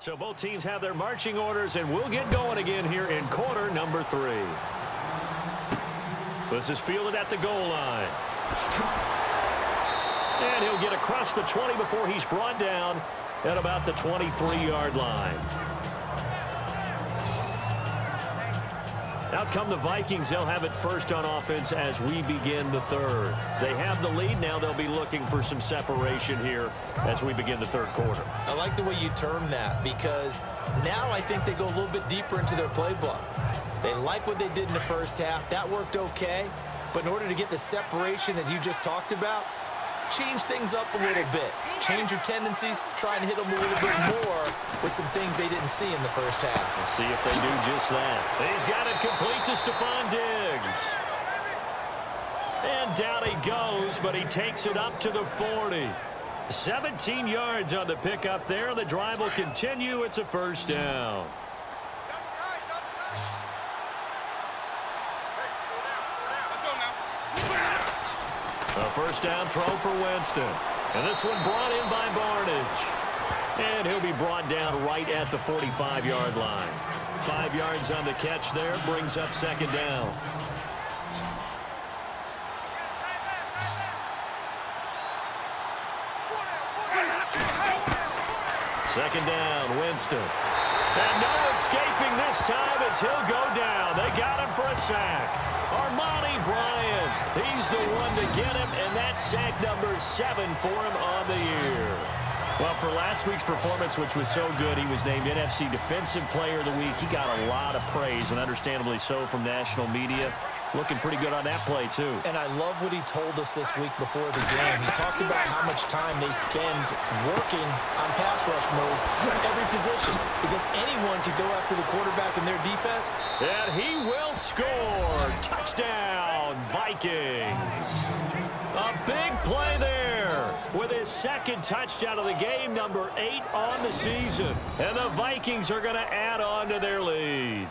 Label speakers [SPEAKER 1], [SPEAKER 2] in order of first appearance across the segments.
[SPEAKER 1] So both teams have their marching orders, and we'll get going again here in quarter number 3. This is fielded at the goal line. And he'll get across the 20 before he's brought down at about the 23-yard line. Out come the Vikings. They'll have it first on offense as we begin the third. They have the lead. Now they'll be looking for some separation here as we begin the third quarter.
[SPEAKER 2] I like the way you term that, because now I think they go a little bit deeper into their playbook. They like what they did in the first half. That worked okay. But in order to get the separation that you just talked about, change things up a little bit. Change your tendencies. Try and hit them a little bit more with some things they didn't see in the first half.
[SPEAKER 1] We'll see if they do just that. He's got it complete to Stephon Diggs. And down he goes, but he takes it up to the 40. 17 yards on the pickup there. The drive will continue. It's a first down. A first down throw for Winston. And this one brought in by Barnage. And he'll be brought down right at the 45-yard line. 5 yards on the catch there. Brings up second down. Second down, Winston. And no escaping this time as he'll go down. They got him for a sack. Armani Bryant, he's the one to get him, and that's sack number 7 for him on the year. Well, for last week's performance, which was so good, he was named NFC Defensive Player of the Week. He got a lot of praise, and understandably so, from national media. Looking pretty good on that play, too.
[SPEAKER 2] And I love what he told us this week before the game. He talked about how much time they spend working on pass rush moves at every position, because anyone could go after the quarterback in their defense.
[SPEAKER 1] And he will score. Touchdown, Vikings. A big play there with his second touchdown of the game, number 8 on the season. And the Vikings are going to add on to their lead.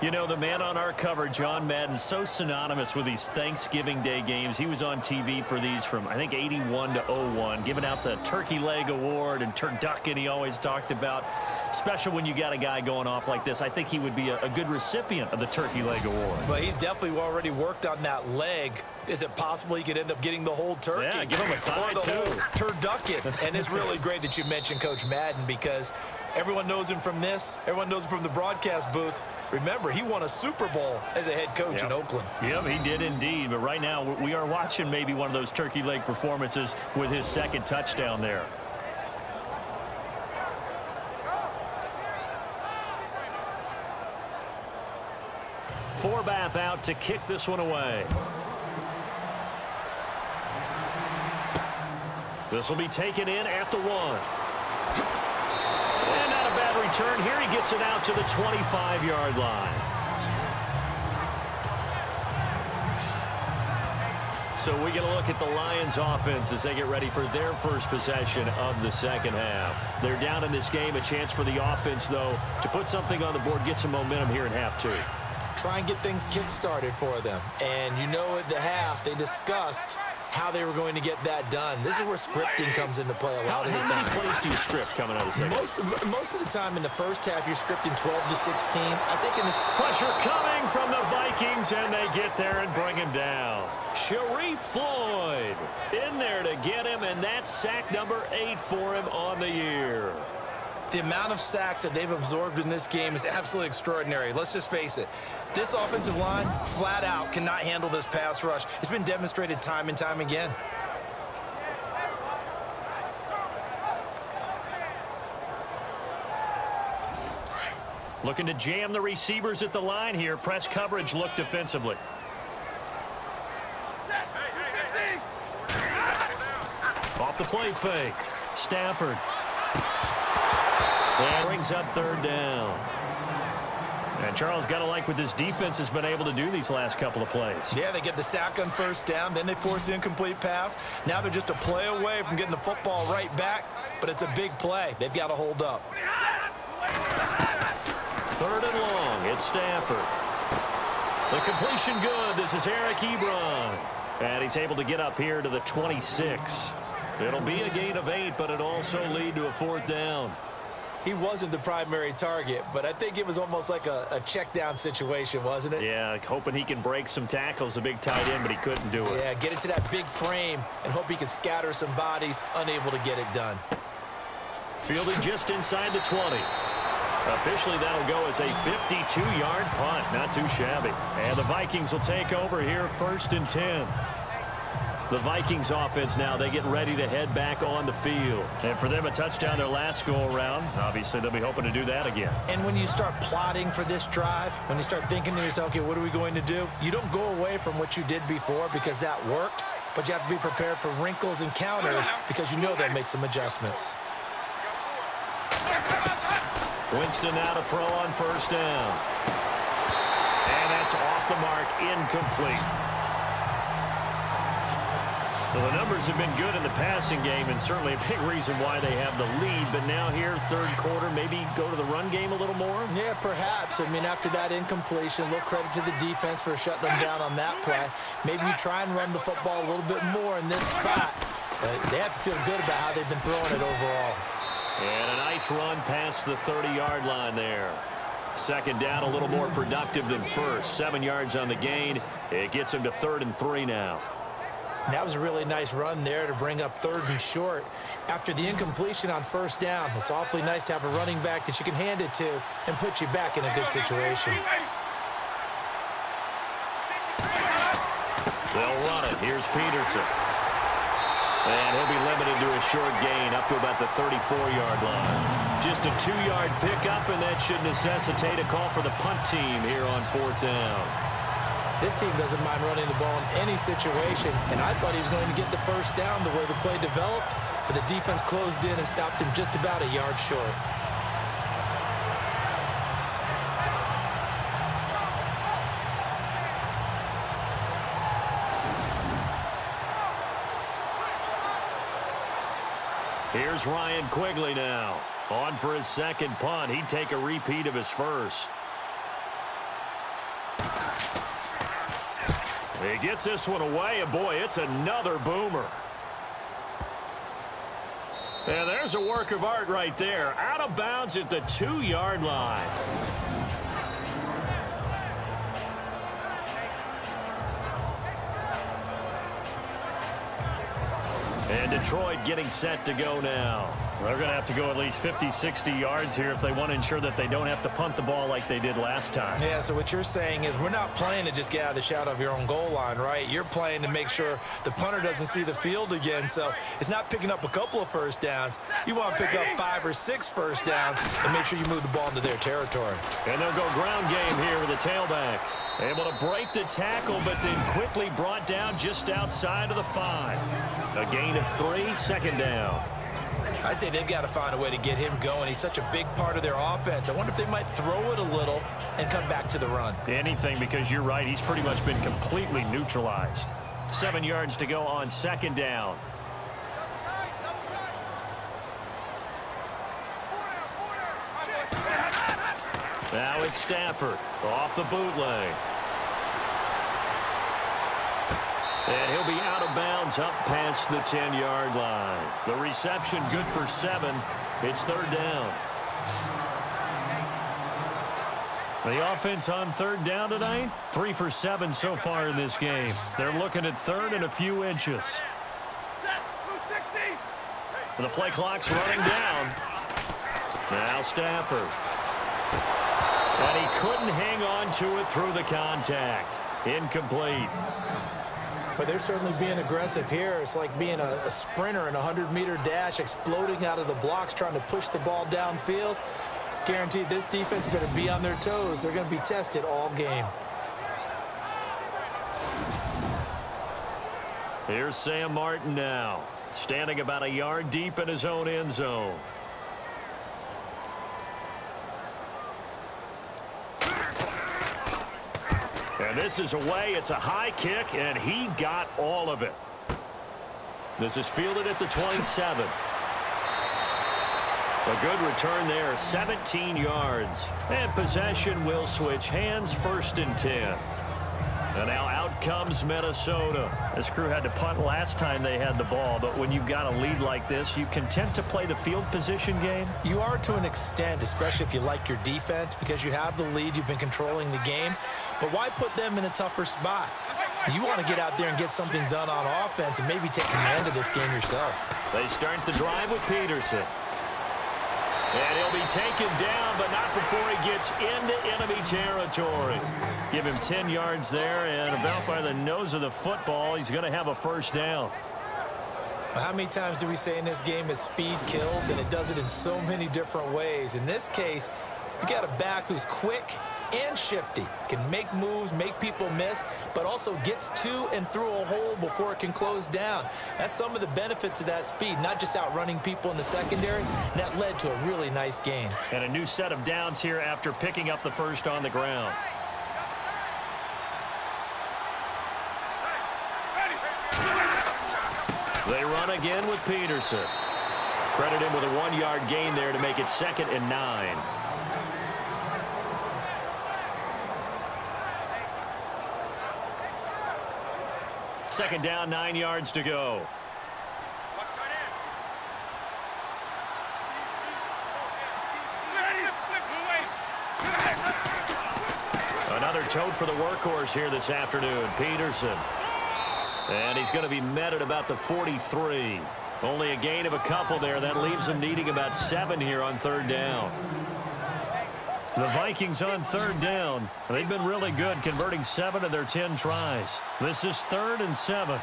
[SPEAKER 1] You know, the man on our cover, John Madden, so synonymous with these Thanksgiving Day games. He was on TV for these from, I think, 81 to 01, giving out the Turkey Leg Award and turducken he always talked about. Special when you got a guy going off like this. I think he would be a good recipient of the Turkey Leg Award.
[SPEAKER 2] But he's definitely already worked on that leg. Is it possible he could end up getting the whole turkey?
[SPEAKER 1] Yeah, give him a thigh,
[SPEAKER 2] or the
[SPEAKER 1] too.
[SPEAKER 2] whole turducken. And it's really great that you mentioned Coach Madden, because everyone knows him from this. Everyone knows him from the broadcast booth. Remember, he won a Super Bowl as a head coach in Oakland.
[SPEAKER 1] Yep, he did indeed. But right now, we are watching maybe one of those turkey leg performances with his second touchdown there. Forbath out to kick this one away. This will be taken in at the 1. And not a bad return here. He gets it out to the 25-yard line. So we get a look at the Lions offense as they get ready for their first possession of the second half. They're down in this game. A chance for the offense, though, to put something on the board, get some momentum here in half 2.
[SPEAKER 2] Try and get things kick-started for them. And you know, at the half, they discussed how they were going to get that done. This is where scripting comes into play a lot of the time.
[SPEAKER 1] How many plays do you script coming out of the second?
[SPEAKER 2] Most of the time in the first half, you're scripting 12 to 16. I think in this
[SPEAKER 1] pressure coming from the Vikings, and they get there and bring him down. Sharif Floyd in there to get him, and that's sack number 8 for him on the year.
[SPEAKER 2] The amount of sacks that they've absorbed in this game is absolutely extraordinary. Let's just face it. This offensive line, flat out, cannot handle this pass rush. It's been demonstrated time and time again.
[SPEAKER 1] Looking to jam the receivers at the line here. Press coverage look defensively. Off the play fake. Stafford. And brings up third down. And Charles, got to like what this defense has been able to do these last couple of plays.
[SPEAKER 2] Yeah, they get the sack on first down, then they force the incomplete pass. Now they're just a play away from getting the football right back, but it's a big play. They've got to hold up.
[SPEAKER 1] Third and long. It's Stafford. The completion good. This is Eric Ebron. And he's able to get up here to the 26. It'll be a gain of 8, but it also lead to a fourth down.
[SPEAKER 2] He wasn't the primary target, but I think it was almost like a check down situation, wasn't it?
[SPEAKER 1] Yeah, hoping he can break some tackles, a big tight end, but he couldn't do it.
[SPEAKER 2] Yeah, get into that big frame and hope he can scatter some bodies, unable to get it done.
[SPEAKER 1] Fielded just inside the 20. Officially, that'll go as a 52-yard punt. Not too shabby. And the Vikings will take over here, 1st and 10. The Vikings offense now, they get ready to head back on the field. And for them, a touchdown their last go-around. Obviously, they'll be hoping to do that again.
[SPEAKER 2] And when you start plotting for this drive, when you start thinking to yourself, okay, what are we going to do? You don't go away from what you did before because that worked, but you have to be prepared for wrinkles and counters because you know they'll make some adjustments.
[SPEAKER 1] Winston now to throw on 1st down. And that's off the mark, incomplete. So the numbers have been good in the passing game and certainly a big reason why they have the lead. But now here, 3rd quarter, maybe go to the run game a little more?
[SPEAKER 2] Yeah, perhaps. I mean, after that incompletion, a little credit to the defense for shutting them down on that play. Maybe you try and run the football a little bit more in this spot. They have to feel good about how they've been throwing it overall.
[SPEAKER 1] And a nice run past the 30-yard line there. 2nd down, a little more productive than 1st. 7 yards on the gain. It gets him to 3rd and 3 now.
[SPEAKER 2] And that was a really nice run there to bring up 3rd and short. After the incompletion on 1st down, it's awfully nice to have a running back that you can hand it to and put you back in a good situation.
[SPEAKER 1] They'll run it. Here's Peterson. And he'll be limited to a short gain up to about the 34-yard line. Just a 2-yard pickup, and that should necessitate a call for the punt team here on 4th down.
[SPEAKER 2] This team doesn't mind running the ball in any situation, and I thought he was going to get the 1st down the way the play developed, but the defense closed in and stopped him just about a yard short.
[SPEAKER 1] Here's Ryan Quigley now. On for his 2nd punt. He'd take a repeat of his 1st. He gets this one away, and boy, it's another boomer. And there's a work of art right there. Out of bounds at the 2-yard line. And Detroit getting set to go now. They're going to have to go at least 50, 60 yards here if they want to ensure that they don't have to punt the ball like they did last time.
[SPEAKER 2] Yeah, so what you're saying is we're not playing to just get out of the shadow of your own goal line, right? You're playing to make sure the punter doesn't see the field again. So it's not picking up a couple of 1st downs. You want to pick up 5 or 6 1st downs and make sure you move the ball into their territory.
[SPEAKER 1] And they'll go ground game here with the tailback. Able to break the tackle, but then quickly brought down just outside of the 5. A gain of 3, 2nd down.
[SPEAKER 2] I'd say they've got to find a way to get him going. He's such a big part of their offense. I wonder if they might throw it a little and come back to the run.
[SPEAKER 1] Anything, because you're right. He's pretty much been completely neutralized. 7 yards to go on 2nd down. Now it's Stafford off the bootleg. And he'll be out of bounds up past the 10-yard line. The reception good for 7. It's 3rd down. The offense on 3rd down tonight, 3 for 7 so far in this game. They're looking at 3rd and a few inches. The play clock's running down. Now Stafford. And he couldn't hang on to it through the contact. Incomplete.
[SPEAKER 2] But they're certainly being aggressive here. It's like being a sprinter in a 100-meter dash, exploding out of the blocks, trying to push the ball downfield. Guaranteed this defense better be on their toes. They're going to be tested all game.
[SPEAKER 1] Here's Sam Martin now, standing about a yard deep in his own end zone. And this is away. It's a high kick, and he got all of it. This is fielded at the 27. A good return there, 17 yards. And possession will switch hands, 1st and 10. And now out comes Minnesota. This crew had to punt last time they had the ball, but when you've got a lead like this, you content to play the field position game?
[SPEAKER 2] You are to an extent, especially if you like your defense, because you have the lead, you've been controlling the game. But why put them in a tougher spot? You want to get out there and get something done on offense and maybe take command of this game yourself.
[SPEAKER 1] They start the drive with Peterson. And he'll be taken down, but not before he gets into enemy territory. Give him 10 yards there, and about by the nose of the football, he's going to have a first down.
[SPEAKER 2] How many times do we say in this game that speed kills, and it does it in so many different ways? In this case, you got a back who's quick and shifty, can make moves, make people miss, but also gets to and through a hole before it can close down. That's some of the benefits of that speed, not just outrunning people in the secondary. And that led to a really nice gain.
[SPEAKER 1] And a new set of downs here after picking up the first on the ground. They run again with Peterson. Credit him with a 1-yard gain there to make it 2nd and 9. Second down, 9 yards to go. Another tote for the workhorse here this afternoon, Peterson. And he's going to be met at about the 43. Only a gain of a couple there. That leaves him needing about 7 here on 3rd down. The Vikings on 3rd down. They've been really good, converting 7 of their 10 tries. This is 3rd and 7.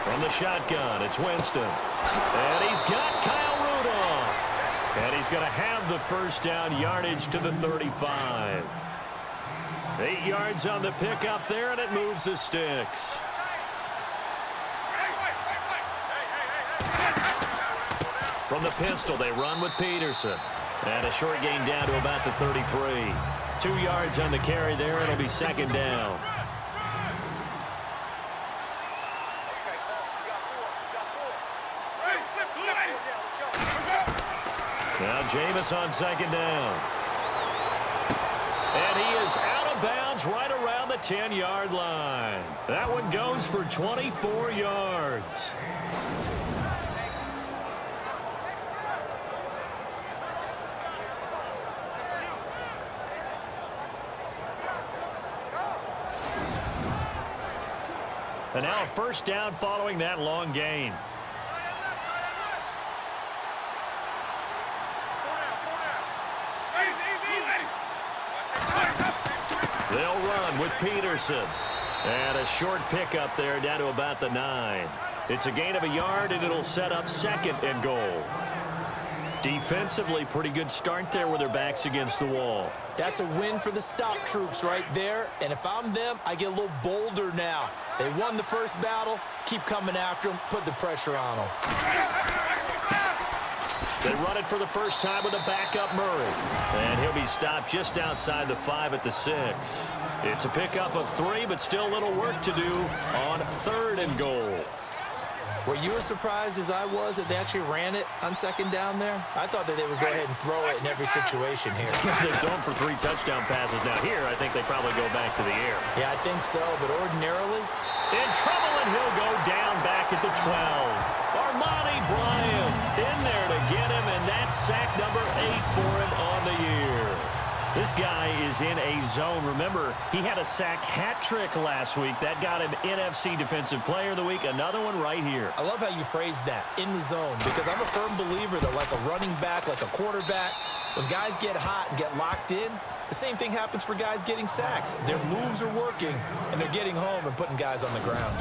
[SPEAKER 1] From the shotgun, it's Winston. And he's got Kyle Rudolph. And he's going to have the first down, yardage to the 35. 8 yards on the pickup there, and it moves the sticks. From the pistol, they run with Peterson. And a short gain down to about the 33. 2 yards on the carry there. It'll be 2nd down. Now Jameis on 2nd down. And he is out of bounds right around the 10-yard line. That one goes for 24 yards. And now a first down following that long gain. They'll run with Peterson. And a short pickup there down to about the 9. It's a gain of a yard, and it'll set up 2nd and goal. Defensively, pretty good start there with their backs against the wall.
[SPEAKER 2] That's a win for the stop troops right there. And if I'm them, I get a little bolder now. They won the first battle. Keep coming after them. Put the pressure on them.
[SPEAKER 1] They run it for the first time with a backup Murray. And he'll be stopped just outside the 5 at the 6. It's a pickup of 3, but still a little work to do on 3rd and goal.
[SPEAKER 2] Were you as surprised as I was that they actually ran it on 2nd down there? I thought that they would go ahead and throw it in every situation here.
[SPEAKER 1] They've thrown for 3 touchdown passes. Now here, I think they probably go back to the air.
[SPEAKER 2] Yeah, I think so, but ordinarily...
[SPEAKER 1] In trouble, and he'll go down back at the 12. Armani Bryant in there to get him, and that's sack number 8 for him on the year. This guy is in a zone. Remember, he had a sack hat trick last week. That got him NFC Defensive Player of the Week. Another one right here.
[SPEAKER 2] I love how you phrase that, in the zone, because I'm a firm believer that like a running back, like a quarterback, when guys get hot and get locked in, the same thing happens for guys getting sacks. Their moves are working, and they're getting home and putting guys on the ground.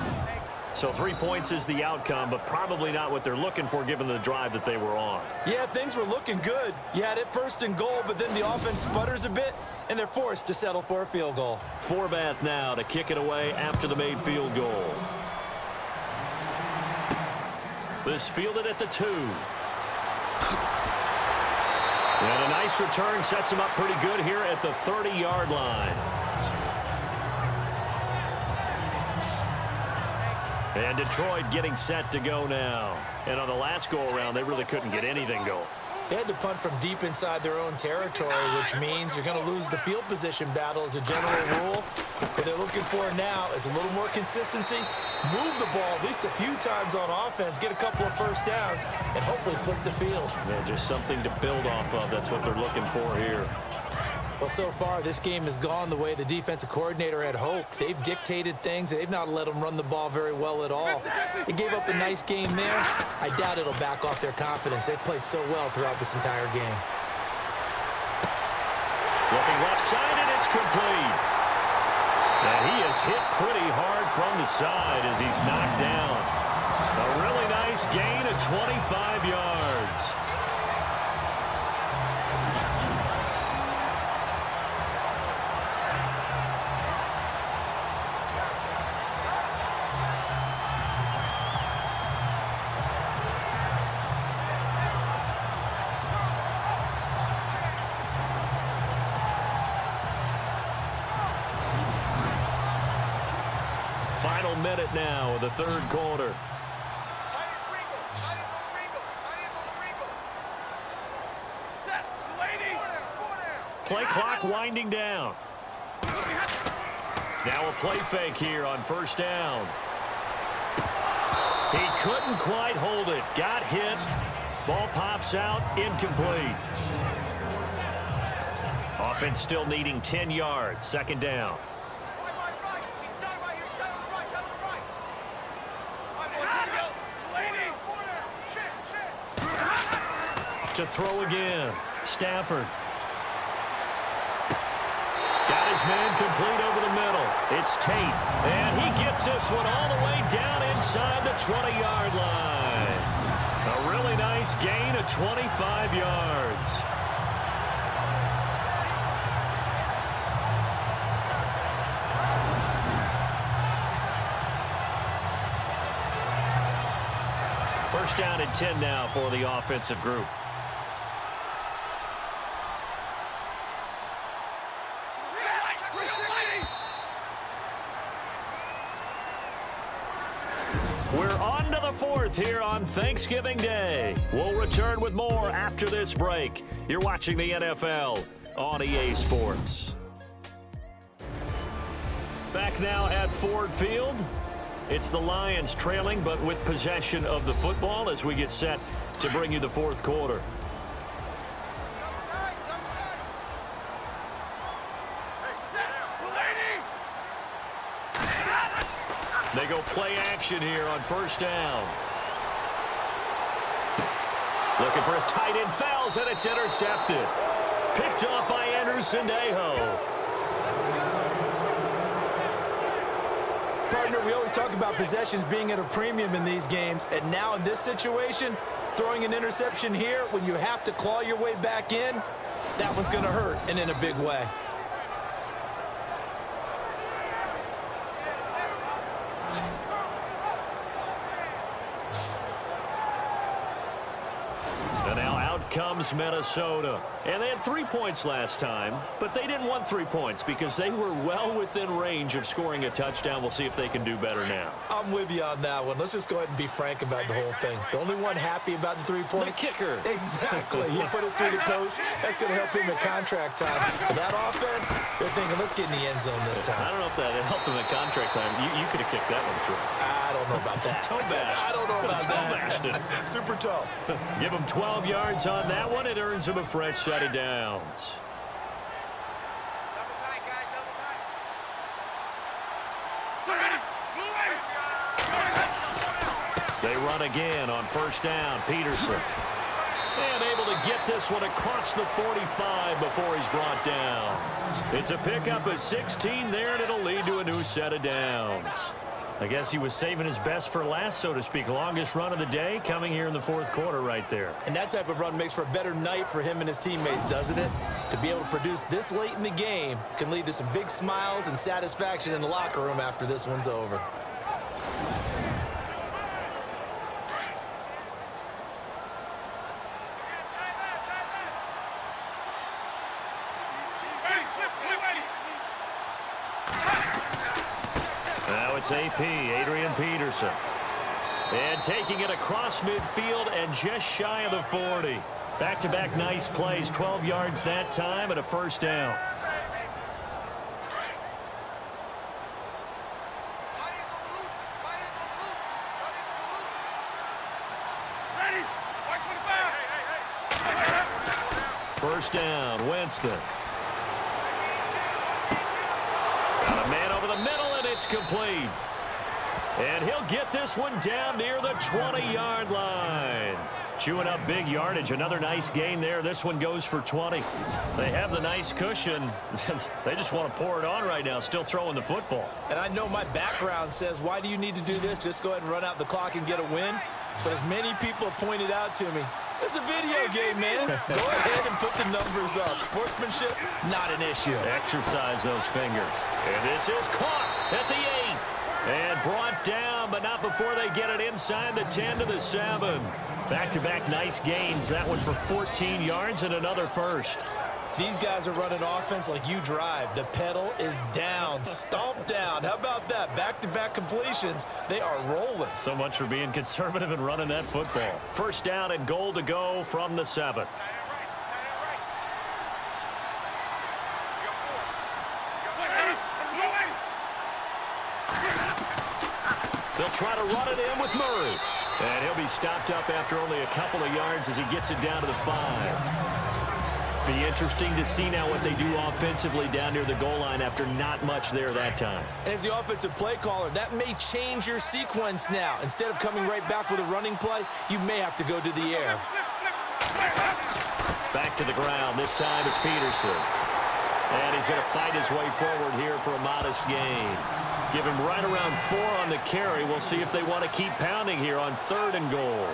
[SPEAKER 1] So 3 points is the outcome, but probably not what they're looking for given the drive that they were on.
[SPEAKER 2] Yeah, things were looking good. You had it 1st and goal, but then the offense sputters a bit, and they're forced to settle for a field goal.
[SPEAKER 1] Forbath now to kick it away after the made field goal. This fielded at the 2. And a nice return sets him up pretty good here at the 30-yard line. And Detroit getting set to go now. And on the last go-around, they really couldn't get anything going.
[SPEAKER 2] They had to punt from deep inside their own territory, which means you're going to lose the field position battle as a general rule. What they're looking for now is a little more consistency, move the ball at least a few times on offense, get a couple of first downs, and hopefully flip the field.
[SPEAKER 1] Yeah, just something to build off of. That's what they're looking for here.
[SPEAKER 2] Well, so far, this game has gone the way the defensive coordinator had hoped. They've dictated things. They've not let them run the ball very well at all. They gave up a nice game there. I doubt it'll back off their confidence. They've played so well throughout this entire game.
[SPEAKER 1] Looking left side, and it's complete. And he is hit pretty hard from the side as he's knocked down. A really nice gain of 25 yards. Final minute now of the third quarter. Play clock winding down. Now a play fake here on first down. He couldn't quite hold it. Got hit. Ball pops out. Incomplete. Offense still needing 10 yards. Second down. To throw again. Stafford. Got his man complete over the middle. It's Tate. And he gets this one all the way down inside the 20-yard line. A really nice gain of 25 yards. First down and 10 now for the offensive group. We're on to the fourth here on Thanksgiving Day. We'll return with more after this break. You're watching the NFL on EA Sports. Back now at Ford Field. It's the Lions trailing, but with possession of the football as we get set to bring you the fourth quarter. They go play action here on first down. Looking for his tight end, fouls, and it's intercepted. Picked up by Anderson-Dejo.
[SPEAKER 2] Partner, we always talk about possessions being at a premium in these games, and now in this situation, throwing an interception here when you have to claw your way back in, that one's going to hurt, and in a big way.
[SPEAKER 1] And now out comes Minnesota. And they had 3 points last time, but they didn't want 3 points because they were well within range of scoring a touchdown. We'll see if they can do better now.
[SPEAKER 2] I'm with you on that one. Let's just go ahead and be frank about the whole thing. The only one happy about the 3-point.
[SPEAKER 1] The kicker.
[SPEAKER 2] Exactly. He put it through the post. That's going to help him at contract time. But that offense, they're thinking, let's get in the end zone this time.
[SPEAKER 1] I don't know if that helped him at contract time. You could have kicked that one through.
[SPEAKER 2] I don't know about that.
[SPEAKER 1] Toe bash.
[SPEAKER 2] I don't know about
[SPEAKER 1] toe bashed it.
[SPEAKER 2] Super toe.
[SPEAKER 1] Give him 12 yards on that one. It earns him a fresh set of downs. They run again on first down. Peterson. And able to get this one across the 45 before he's brought down. It's a pickup of 16 there, and it'll lead to a new set of downs. I guess he was saving his best for last, so to speak. Longest run of the day coming here in the fourth quarter right there.
[SPEAKER 2] And that type of run makes for a better night for him and his teammates, doesn't it? To be able to produce this late in the game can lead to some big smiles and satisfaction in the locker room after this one's over.
[SPEAKER 1] Now it's AP, Adrian Peterson. And taking it across midfield and just shy of the 40. Back-to-back nice plays, 12 yards that time and a first down. First down, Winston. Got a man over the middle, and it's complete. And he'll get this one down near the 20-yard line. Chewing up big yardage. Another nice gain there. This one goes for 20. They have the nice cushion. They just want to pour it on right now, still throwing the football.
[SPEAKER 2] And I know my background says, why do you need to do this? Just go ahead and run out the clock and get a win. But as many people have pointed out to me, it's a video game, man. Go ahead and put the numbers up. Sportsmanship, not an issue.
[SPEAKER 1] Exercise those fingers. And this is caught at the 8. And brought down, but not before they get it inside the 10 to the 7. Back-to-back nice gains. That one for 14 yards and another first.
[SPEAKER 2] These guys are running offense like you drive. The pedal is down, stomp down. How about that? Back-to-back completions. They are rolling.
[SPEAKER 1] So much for being conservative and running that football. First down and goal to go from the 7. They'll try to run it in with Murray. And he'll be stopped up after only a couple of yards as he gets it down to the 5. Be interesting to see now what they do offensively down near the goal line after not much there that time.
[SPEAKER 2] As the offensive play caller, that may change your sequence now. Instead of coming right back with a running play, you may have to go to the air.
[SPEAKER 1] Back to the ground. This time it's Peterson. And he's going to fight his way forward here for a modest gain. Give him right around 4 on the carry. We'll see if they want to keep pounding here on 3rd and goal.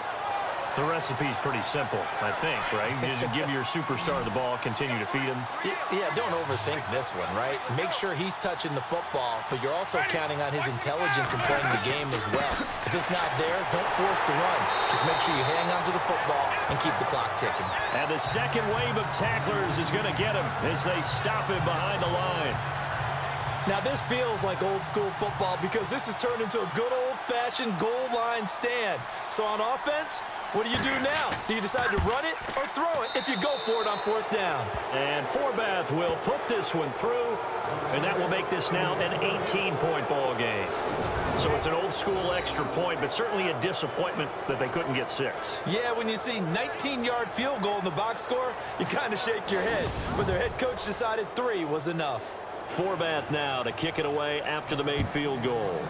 [SPEAKER 1] The recipe's pretty simple, I think, right? You just give your superstar the ball, continue to feed him.
[SPEAKER 2] Yeah, don't overthink this one, right? Make sure he's touching the football, but you're also counting on his intelligence in playing the game as well. If it's not there, don't force the run. Just make sure you hang on to the football and keep the clock ticking.
[SPEAKER 1] And the second wave of tacklers is going to get him as they stop him behind the line.
[SPEAKER 2] Now, this feels like old-school football because this has turned into a good old-fashioned goal line stand. So on offense, what do you do now? Do you decide to run it or throw it if you go for it on 4th down?
[SPEAKER 1] And Forbath will put this one through, and that will make this now an 18-point ball game. So it's an old-school extra point, but certainly a disappointment that they couldn't get 6.
[SPEAKER 2] Yeah, when you see 19-yard field goal in the box score, you kind of shake your head. But their head coach decided 3 was enough.
[SPEAKER 1] Forbath now to kick it away after the made field goal.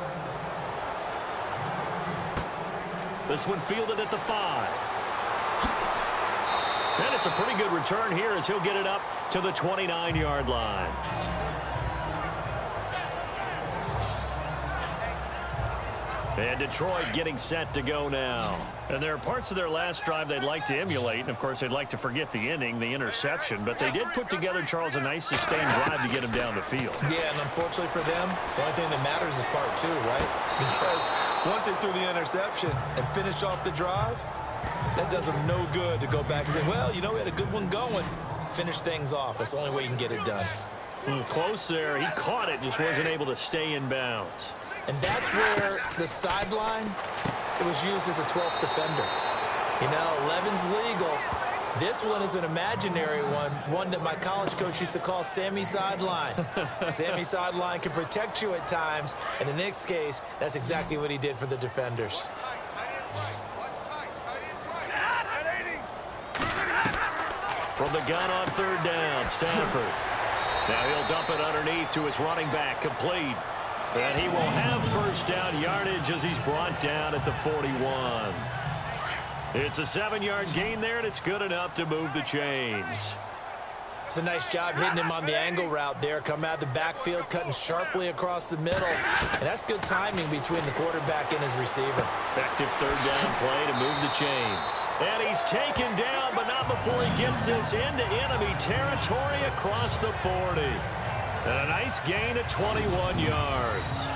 [SPEAKER 1] This one fielded at the 5. And it's a pretty good return here as he'll get it up to the 29-yard line. And Detroit getting set to go now. And there are parts of their last drive they'd like to emulate. And, of course, they'd like to forget the inning, the interception. But they did put together, Charles, a nice sustained drive to get him down the field.
[SPEAKER 2] Yeah, and unfortunately for them, the only thing that matters is part 2, right? Because once they threw the interception and finished off the drive, that does them no good to go back and say, well, you know, we had a good one going. Finish things off. That's the only way you can get it done.
[SPEAKER 1] Close there. He caught it, just wasn't able to stay in bounds.
[SPEAKER 2] And that's where the sideline, it was used as a 12th defender. You know, 11's legal. This one is an imaginary one that my college coach used to call Sammy Sideline. Sammy Sideline can protect you at times, and in this case, that's exactly what he did for the defenders.
[SPEAKER 1] From the gun on 3rd down, Stafford. Now he'll dump it underneath to his running back, complete. And he will have first down yardage as he's brought down at the 41. It's a 7-yard gain there, and it's good enough to move the chains.
[SPEAKER 2] It's a nice job hitting him on the angle route there. Come out of the backfield, cutting sharply across the middle. And that's good timing between the quarterback and his receiver.
[SPEAKER 1] Effective 3rd down play to move the chains. And he's taken down, but not before he gets this into enemy territory across the 40. And a nice gain at 21 yards.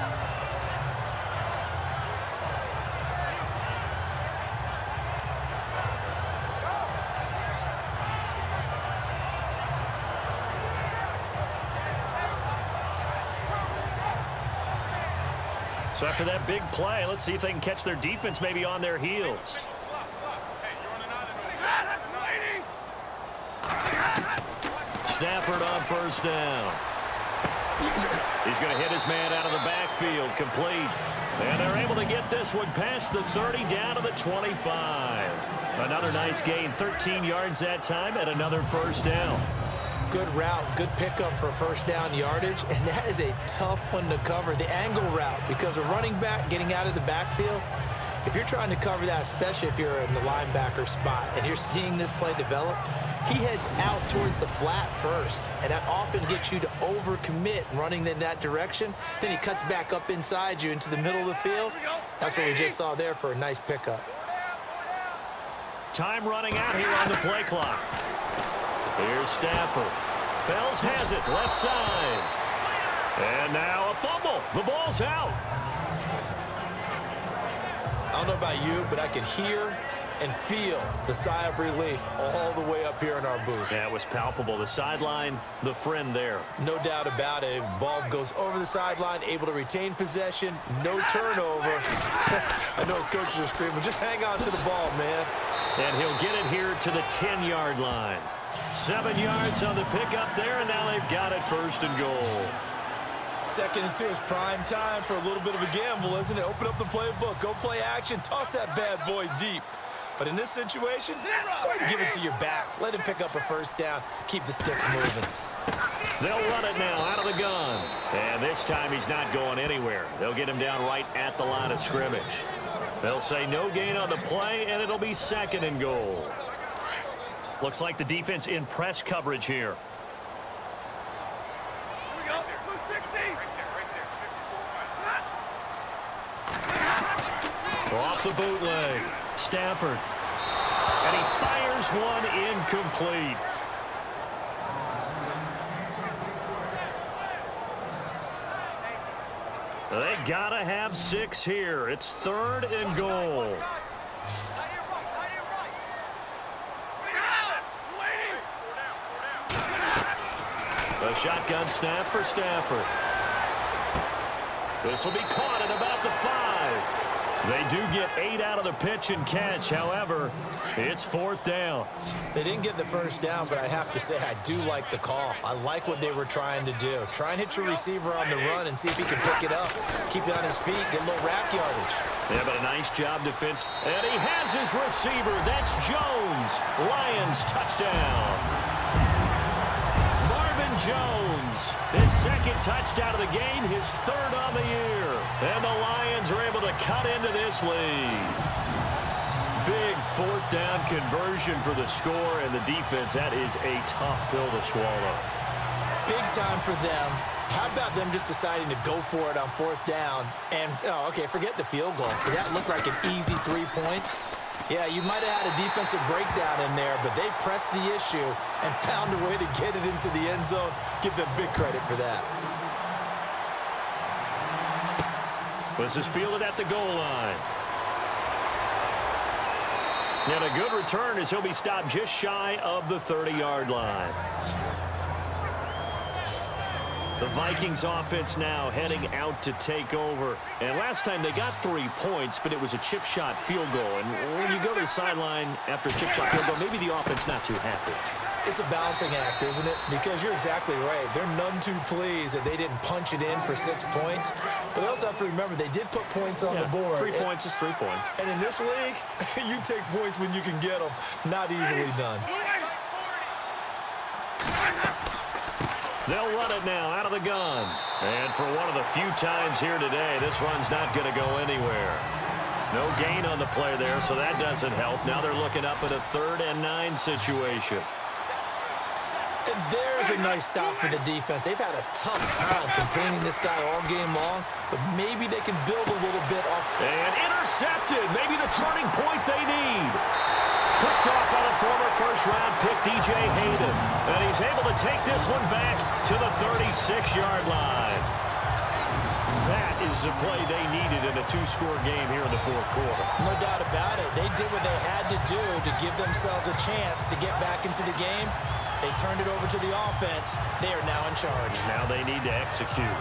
[SPEAKER 1] So after that big play, let's see if they can catch their defense maybe on their heels. Stafford on first down. He's going to hit his man out of the backfield, complete. And they're able to get this one past the 30 down to the 25. Another nice gain, 13 yards that time, and another first down.
[SPEAKER 2] Good route, good pickup for first down yardage, and that is a tough one to cover, the angle route, because a running back getting out of the backfield, if you're trying to cover that, especially if you're in the linebacker spot and you're seeing this play develop, he heads out towards the flat first, and that often gets you to overcommit running in that direction. Then he cuts back up inside you into the middle of the field. That's what we just saw there for a nice pickup.
[SPEAKER 1] Time running out here on the play clock. Here's Stafford. Fells has it, left side. And now a fumble. The ball's out.
[SPEAKER 2] I don't know about you, but I could hear and feel the sigh of relief all the way up here in our booth.
[SPEAKER 1] Yeah, it was palpable. The sideline, the friend there.
[SPEAKER 2] No doubt about it. Ball goes over the sideline, able to retain possession, no turnover. I know his coaches are screaming, just hang on to the ball, man.
[SPEAKER 1] And he'll get it here to the 10-yard line. 7 yards on the pickup there, and now they've got it first and goal.
[SPEAKER 2] 2nd and 2 is prime time for a little bit of a gamble, isn't it? Open up the playbook, go play action, toss that bad boy deep. But in this situation, go ahead and give it to your back. Let him pick up a first down. Keep the sticks moving.
[SPEAKER 1] They'll run it now out of the gun. And this time he's not going anywhere. They'll get him down right at the line of scrimmage. They'll say no gain on the play, and it'll be 2nd and goal. Looks like the defense in press coverage here. Off the bootleg. Stafford. And he fires one incomplete. They gotta have 6 here. It's 3rd and goal. A shotgun snap for Stafford. This will be caught at about the 5. They do get 8 out of the pitch and catch. However, it's 4th down.
[SPEAKER 2] They didn't get the first down, but I have to say I do like the call. I like what they were trying to do. Try and hit your receiver on the run and see if he can pick it up. Keep it on his feet, get a little rack yardage.
[SPEAKER 1] Yeah, but a nice job defense. And he has his receiver. That's Jones. Lions touchdown. Jones, his 2nd touchdown of the game, his 3rd on the year. And the Lions are able to cut into this lead. Big 4th down conversion for the score, and the defense, that is a tough pill to swallow.
[SPEAKER 2] Big time for them. How about them just deciding to go for it on 4th down? And, okay, forget the field goal. Does that look like an easy 3 points? Yeah, you might have had a defensive breakdown in there, but they pressed the issue and found a way to get it into the end zone. Give them big credit for that.
[SPEAKER 1] This is fielded at the goal line. And a good return as he'll be stopped just shy of the 30-yard line. The Vikings offense now heading out to take over. And last time they got 3 points, but it was a chip shot field goal. And when you go to the sideline after a chip shot field goal, maybe the offense not too happy.
[SPEAKER 2] It's a balancing act, isn't it? Because you're exactly right. They're none too pleased that they didn't punch it in for 6 points. But they also have to remember they did put points on the board.
[SPEAKER 1] 3 points is 3 points.
[SPEAKER 2] And in this league, you take points when you can get them. Not easily done.
[SPEAKER 1] They'll run it now out of the gun. And for one of the few times here today, this run's not going to go anywhere. No gain on the play there, so that doesn't help. Now they're looking up at a 3rd and 9 situation.
[SPEAKER 2] And there's a nice stop for the defense. They've had a tough time containing this guy all game long, but maybe they can build a little bit off.
[SPEAKER 1] And intercepted. Maybe the turning point they need. Picked off by the former first-round pick, DJ Hayden. And he's able to take this one back to the 36-yard line. That is the play they needed in a 2-score game here in the 4th quarter.
[SPEAKER 2] No doubt about it. They did what they had to do to give themselves a chance to get back into the game. They turned it over to the offense. They are now in charge.
[SPEAKER 1] Now they need to execute.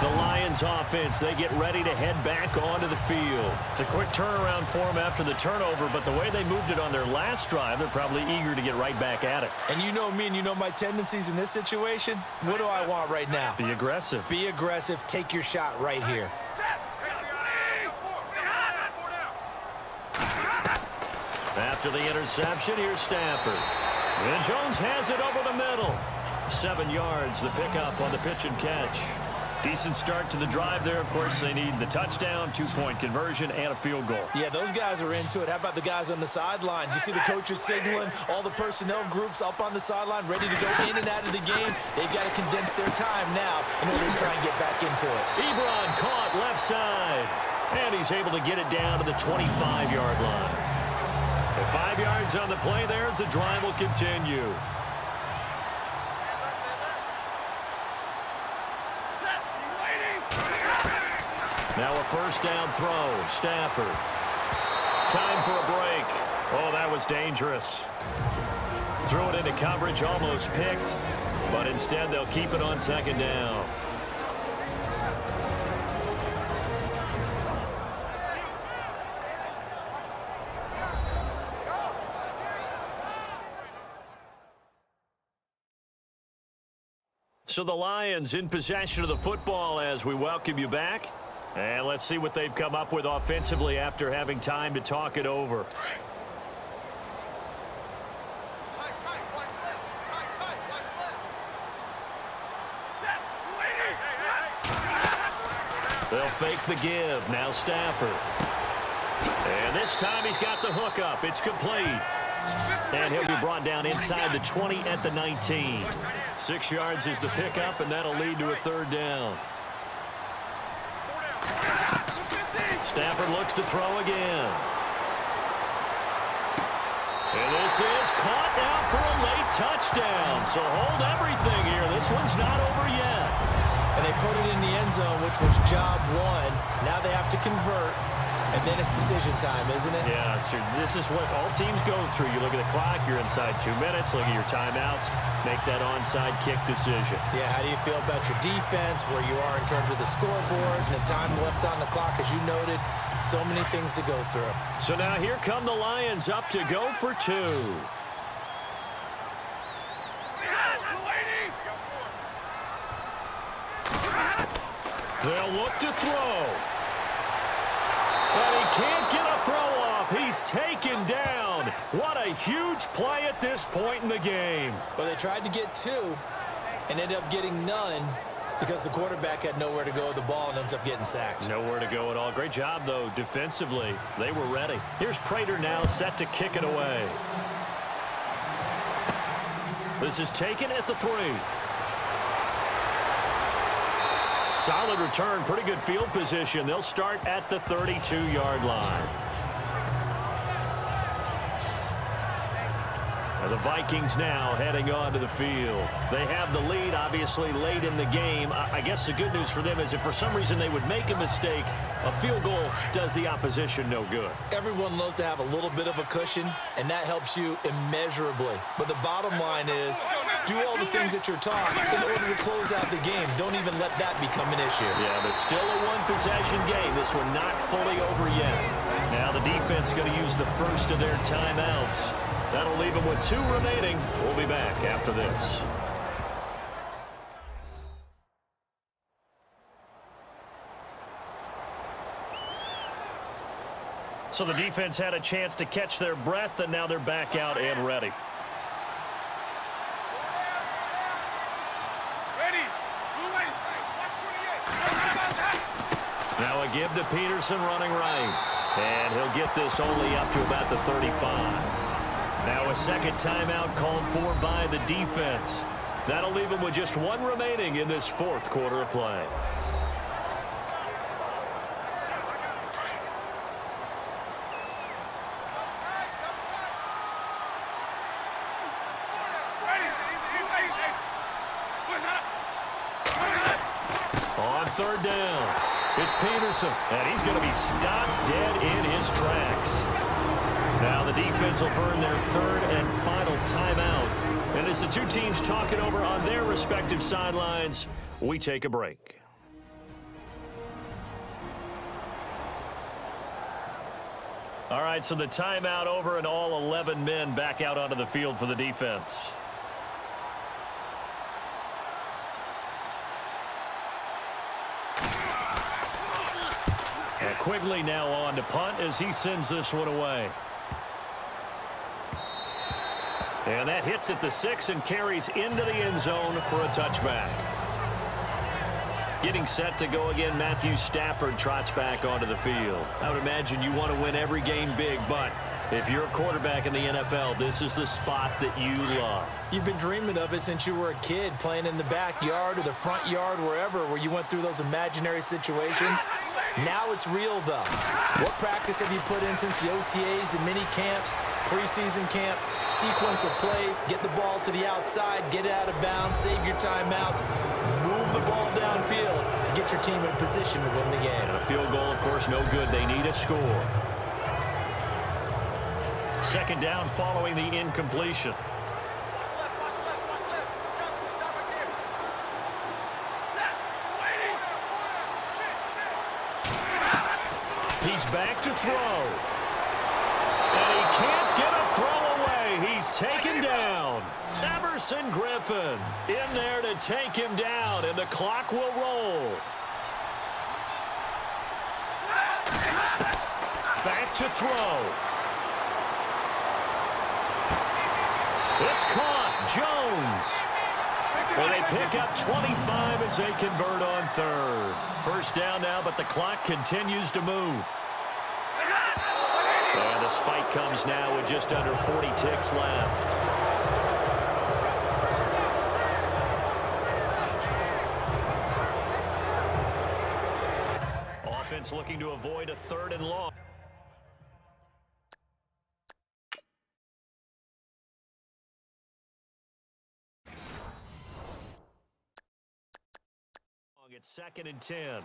[SPEAKER 1] The Lions Lions offense, they get ready to head back onto the field. It's a quick turnaround for them after the turnover, but the way they moved it on their last drive, they're probably eager to get right back at it.
[SPEAKER 2] And you know me and you know my tendencies in this situation. What do I want right now?
[SPEAKER 1] Be aggressive.
[SPEAKER 2] Be aggressive. Take your shot right here.
[SPEAKER 1] After the interception, here's Stafford. And Jones has it over the middle. 7 yards, the pickup on the pitch and catch. Decent start to the drive there. Of course, they need the touchdown, 2-point conversion, and a field goal.
[SPEAKER 2] Yeah, those guys are into it. How about the guys on the sidelines? You see the coaches signaling, all the personnel groups up on the sideline, ready to go in and out of the game. They've got to condense their time now in order to try and get back into it.
[SPEAKER 1] Ebron caught left side, and he's able to get it down to the 25-yard line. 5 yards on the play there as the drive will continue. Now a first down throw. Stafford. Time for a break. Oh, that was dangerous. Threw it into coverage, almost picked, but instead they'll keep it on second down. So the Lions in possession of the football as we welcome you back. And let's see what they've come up with offensively after having time to talk it over. They'll fake the give. Now Stafford. And this time he's got the hook up. It's complete. And he'll be brought down inside the 20 at the 19. 6 yards is the pickup, and that'll lead to a third down. Stafford looks to throw again. And this is caught now for a late touchdown. So hold everything here. This one's not over yet.
[SPEAKER 2] And they put it in the end zone, which was job one. Now they have to convert. And then it's decision time, isn't it?
[SPEAKER 1] Yeah, this is what all teams go through. You look at the clock, you're inside 2 minutes, look at your timeouts, make that onside kick decision.
[SPEAKER 2] Yeah, how do you feel about your defense, where you are in terms of the scoreboard, and the time left on the clock, as you noted, so many things to go through.
[SPEAKER 1] So now here come the Lions up to go for 2. They'll look to throw. And he can't get a throw off. He's taken down. What a huge play at this point in the game.
[SPEAKER 2] But they tried to get 2 and ended up getting none because the quarterback had nowhere to go with the ball and ends up getting sacked.
[SPEAKER 1] Nowhere to go at all. Great job, though, defensively. They were ready. Here's Prater now set to kick it away. This is taken at the 3. Solid return, pretty good field position. They'll start at the 32-yard line. The Vikings now heading onto the field. They have the lead, obviously, late in the game. I guess the good news for them is if for some reason they would make a mistake, a field goal does the opposition no good.
[SPEAKER 2] Everyone loves to have a little bit of a cushion, and that helps you immeasurably. But the bottom line is, do all the things that you're taught in order to close out the game. Don't even let that become an issue.
[SPEAKER 1] Yeah, but still a one-possession game. This one not fully over yet. Now the defense going to use the first of their timeouts. That'll leave them with 2 remaining. We'll be back after this. So the defense had a chance to catch their breath, and now they're back out and ready. Now a give to Peterson running right. And he'll get this only up to about the 35. Now a second timeout called for by the defense. That'll leave them with just 1 remaining in this 4th quarter of play. On 3rd down, it's Peterson, and he's going to be stopped dead in his tracks. Now the defense will burn their 3rd and final timeout. And as the 2 teams talk it over on their respective sidelines, we take a break. All right, so the timeout over and all 11 men back out onto the field for the defense. And Quigley now on to punt as he sends this one away. And that hits at the 6 and carries into the end zone for a touchback. Getting set to go again, Matthew Stafford trots back onto the field. I would imagine you want to win every game big, but if you're a quarterback in the NFL, this is the spot that you love.
[SPEAKER 2] You've been dreaming of it since you were a kid, playing in the backyard or the front yard, wherever, where you went through those imaginary situations. Now it's real, though. What practice have you put in since the OTAs, the mini camps, preseason camp, sequence of plays, get the ball to the outside, get it out of bounds, save your timeouts, move the ball downfield to get your team in position to win the game.
[SPEAKER 1] And a field goal, of course, no good. They need a score. Second down following the incompletion. He's back to throw. And he can't get a throw away. He's taken down. Everson Griffin in there to take him down, and the clock will roll. Back to throw. It's caught. Jones. Well, they pick up 25 as they convert on third. First down now, but the clock continues to move. And the spike comes now with just under 40 ticks left. Offense looking to avoid a third and long. It's second and 10.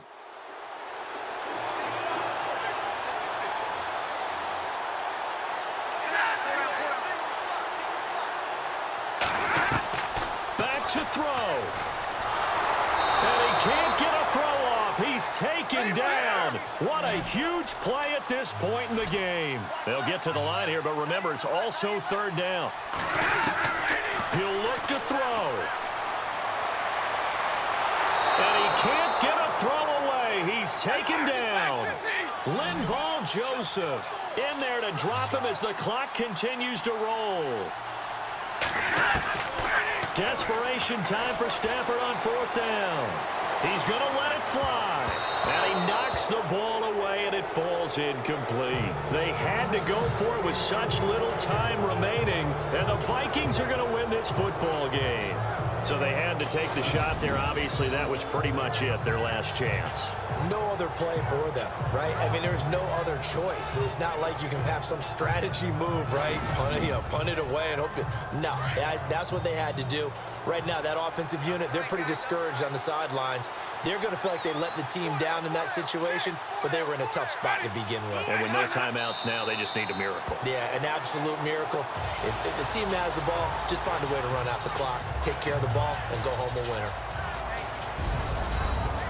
[SPEAKER 1] Back to throw. And he can't get a throw off. He's taken down. What a huge play at this point in the game. They'll get to the line here, but remember, it's also third down. He'll look to throw. And he can't get a throw away. He's taken down. Linval Joseph in there to drop him as the clock continues to roll. Desperation time for Stafford on fourth down. He's going to let it fly. And he knocks the ball away, and it falls incomplete. They had to go for it with such little time remaining, and the Vikings are going to win this football game. So they had to take the shot there. Obviously, that was pretty much it, their last chance.
[SPEAKER 2] No other play for them, right? I mean, there's no other choice. It's not like you can have some strategy move, right? Punt it away and hope to. No, that's what they had to do. Right now, that offensive unit, they're pretty discouraged on the sidelines. They're going to feel like they let the team down in that situation, but they were in a tough spot to begin with.
[SPEAKER 1] And with no timeouts now, they just need a miracle.
[SPEAKER 2] Yeah, an absolute miracle. If the team has the ball, just find a way to run out the clock, take care of the ball, and go home a winner.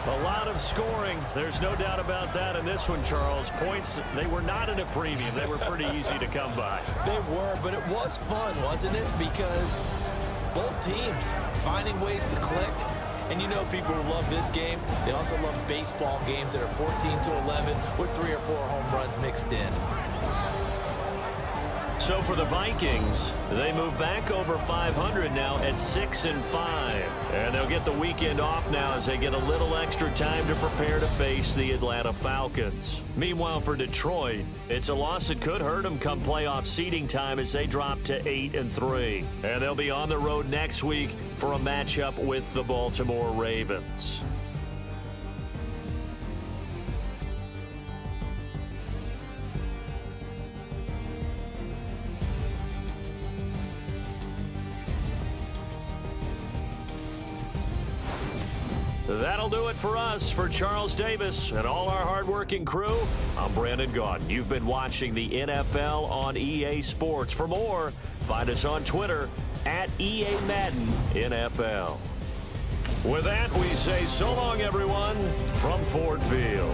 [SPEAKER 1] A lot of scoring. There's no doubt about that in this one, Charles. Points, they were not at a premium. They were pretty easy to come by.
[SPEAKER 2] They were, but it was fun, wasn't it? Because both teams finding ways to click. And you know people who love this game, they also love baseball games that are 14-11 with 3 or 4 home runs mixed in.
[SPEAKER 1] So for the Vikings, they move back over 500 now at 6-5. And they'll get the weekend off now as they get a little extra time to prepare to face the Atlanta Falcons. Meanwhile, for Detroit, it's a loss that could hurt them come playoff seeding time as they drop to 8-3. And they'll be on the road next week for a matchup with the Baltimore Ravens. That'll do it for us. For Charles Davis and all our hardworking crew, I'm Brandon Gaudin. You've been watching the NFL on EA Sports. For more, find us on Twitter at EA Madden NFL. With that, we say so long, everyone, from Ford Field.